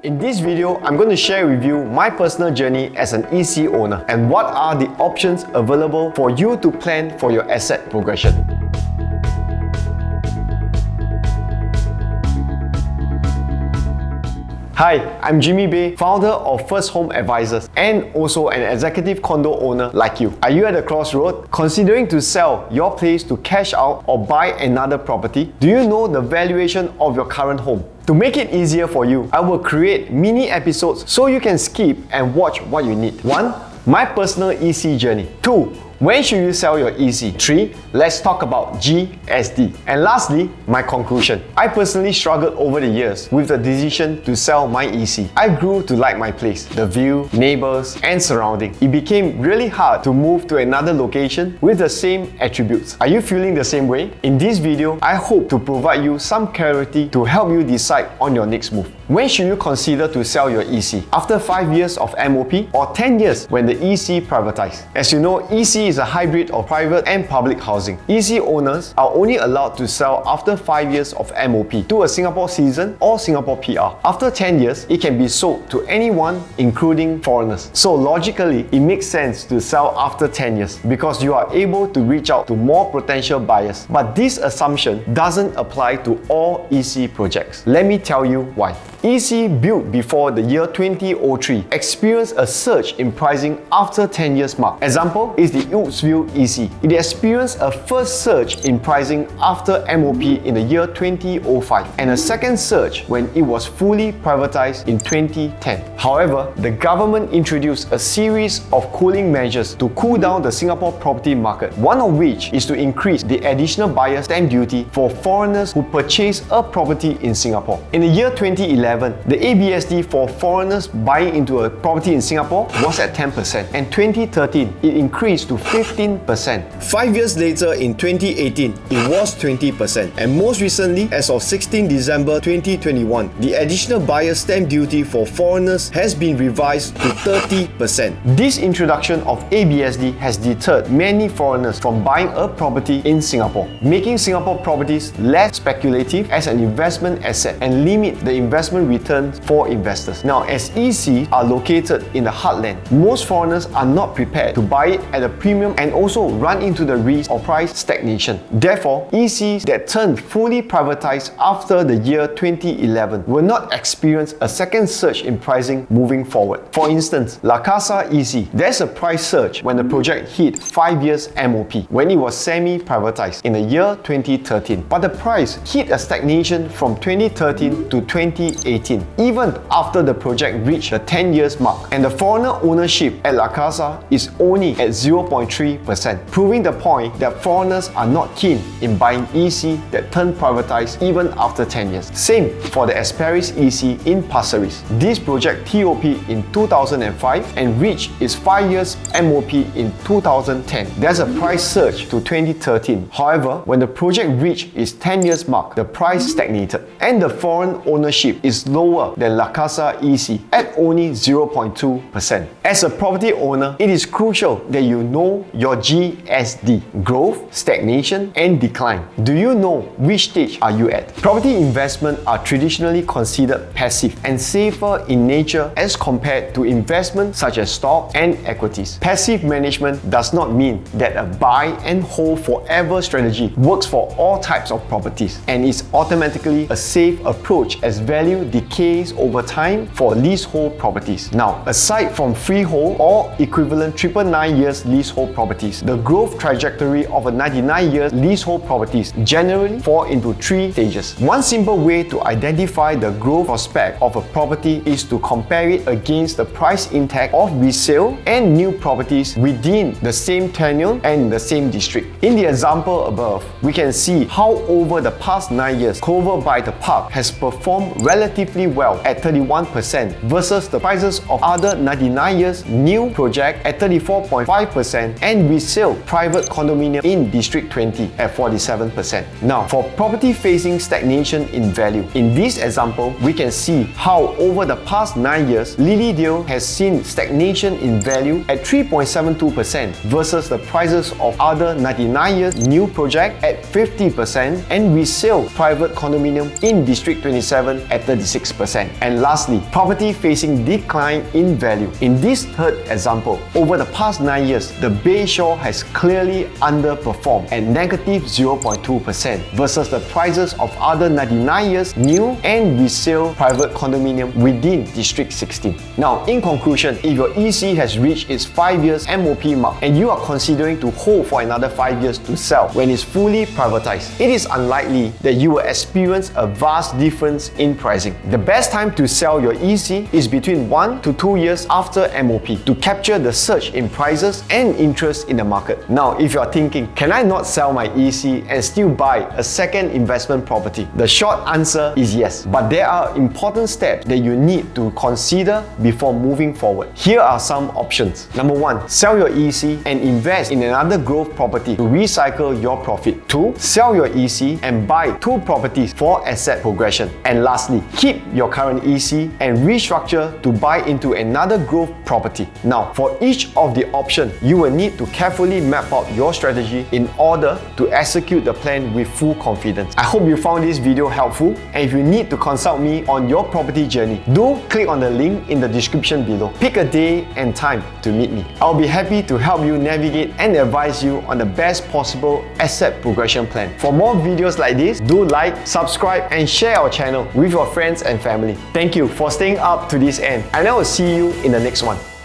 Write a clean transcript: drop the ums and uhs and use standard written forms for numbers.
In this video, I'm going to share with you my personal journey as an EC owner and what are the options available for you to plan for your asset progression. Hi, I'm Jimmy Bay, founder of First Home Advisors and also an executive condo owner like you. Are you at a crossroad, considering to sell your place to cash out or buy another property? Do you know the valuation of your current home? To make it easier for you, I will create mini episodes so you can skip and watch what you need. 1. My personal EC journey. 2. When should you sell your EC? 3. Let's talk about G.S.D. And lastly, my conclusion. I personally struggled over the years with the decision to sell my EC. I grew to like my place, the view, neighbours, and surrounding. It became really hard to move to another location with the same attributes. Are you feeling the same way? In this video, I hope to provide you some clarity to help you decide on your next move. When should you consider to sell your EC? After 5 years of MOP or 10 years when the EC privatized? As you know, EC is a hybrid of private and public housing. EC owners are only allowed to sell after 5 years of MOP to a Singapore citizen or Singapore PR. After 10 years, it can be sold to anyone, including foreigners. So logically, it makes sense to sell after 10 years because you are able to reach out to more potential buyers. But this assumption doesn't apply to all EC projects. Let me tell you why. EC built before the year 2003 experienced a surge in pricing after 10 years mark. Example is the Woodsville EC. It experienced a first surge in pricing after MOP in the year 2005 and a second surge when it was fully privatized in 2010. However, the government introduced a series of cooling measures to cool down the Singapore property market, one of which is to increase the additional buyer stamp duty for foreigners who purchase a property in Singapore. In the year 2011, the ABSD for foreigners buying into a property in Singapore was at 10%, and 2013 it increased to 15%. 5 years later in 2018, it was 20%, and most recently, as of 16 December 2021, the additional buyer stamp duty for foreigners has been revised to 30%. This introduction of ABSD has deterred many foreigners from buying a property in Singapore, making Singapore properties less speculative as an investment asset and limit the investment returns for investors. Now, as ECs are located in the heartland, most foreigners are not prepared to buy it at a premium and also run into the risk of price stagnation. Therefore, ECs that turned fully privatized after the year 2011 will not experience a second surge in pricing moving forward. For instance, La Casa EC, there's a price surge when the project hit 5 years MOP, when it was semi-privatized in the year 2013. But the price hit a stagnation from 2013 to 2018, even after the project reached the 10 years mark, and the foreigner ownership at La Casa is only at 0.3%, proving the point that foreigners are not keen in buying EC that turned privatized even after 10 years. Same for the Esperis EC in Pasir Ris. This project TOP in 2005 and reached its 5 years MOP in 2010. There's a price surge to 2013. However, when the project reached its 10 years mark, the price stagnated and the foreign ownership is lower than La Casa EC at only 0.2%. As a property owner, it is crucial that you know your G.S.D, growth, stagnation, and decline. Do you know which stage are you at? Property investment are traditionally considered passive and safer in nature as compared to investments such as stock and equities. Passive management does not mean that a buy and hold forever strategy works for all types of properties and is automatically a safe approach as value decays over time for leasehold properties. Now, aside from freehold or equivalent 999 years leasehold properties, the growth trajectory of a 99 years leasehold properties generally fall into 3 stages. One simple way to identify the growth prospect of a property is to compare it against the price index of resale and new properties within the same tenure and the same district. In the example above, we can see how over the past 9 years, Clover by the Park has performed relatively well at 31% versus the prices of other 99 years new project at 34.5% and resale private condominium in District 20 at 47%. Now, for property facing stagnation in value, in this example, we can see how over the past 9 years, Lilydale has seen stagnation in value at 3.72% versus the prices of other 99 years new project at 50% and resale private condominium in District 27 at 36%. 26%. And lastly, property facing decline in value. In this third example, over the past 9 years, the Bayshore has clearly underperformed at negative 0.2% versus the prices of other 99 years new and resale private condominium within District 16. Now, in conclusion, if your EC has reached its 5 years MOP mark and you are considering to hold for another 5 years to sell when it's fully privatized, it is unlikely that you will experience a vast difference in pricing. The best time to sell your EC is between 1 to 2 years after MOP to capture the surge in prices and interest in the market. Now, if you are thinking, can I not sell my EC and still buy a second investment property? The short answer is yes, but there are important steps that you need to consider before moving forward. Here are some options. Number 1, sell your EC and invest in another growth property to recycle your profit. 2, sell your EC and buy 2 properties for asset progression. And lastly, keep your current EC and restructure to buy into another growth property. Now, for each of the options, you will need to carefully map out your strategy in order to execute the plan with full confidence. I hope you found this video helpful, and if you need to consult me on your property journey, do click on the link in the description below. Pick a day and time to meet me. I'll be happy to help you navigate and advise you on the best possible asset progression plan. For more videos like this, do like, subscribe and share our channel with your friends and family. Thank you for staying up to this end, and I will see you in the next one.